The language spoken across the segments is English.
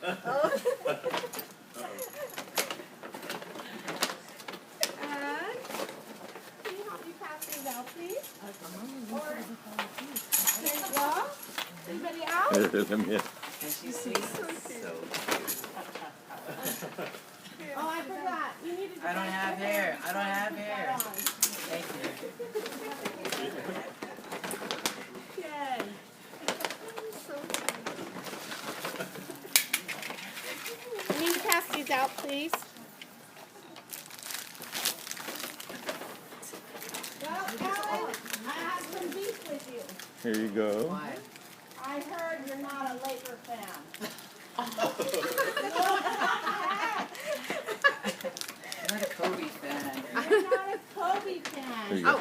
And can you help me pass these out, please? Or there you go. Anybody else? And she sings so Oh, I forgot. You needed to I don't pass have your hair. I don't before have you put hair. that on. Thank you. Yay. You need to pass these out, please. Well, Ellen, I have some beef with you. Here you go. Why? I heard you're not a Laker fan. I'm not a Kobe fan. You're not a Kobe Here fan. you go.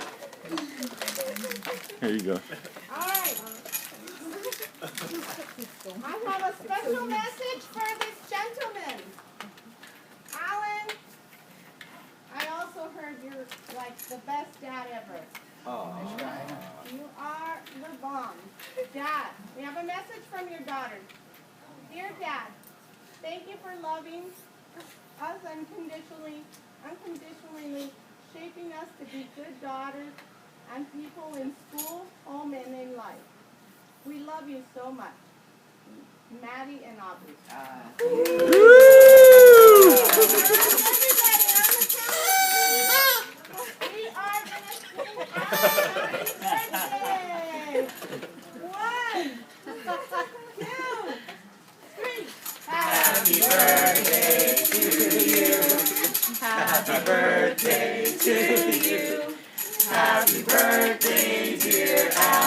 Here you go. All right. I have a special message for this gentleman. Alan, I also heard you're like the best dad ever. I tried. You are the bomb. Dad, we have a message from your daughter. Dear Dad, thank you for loving us unconditionally, shaping us to be good daughters and people in school, home, and in life. We love you so much. Maddie and Aubrey. We are going to sing happy birthday. 1, 2, 3. Happy birthday to you. Happy birthday to you. Happy birthday, dear Al.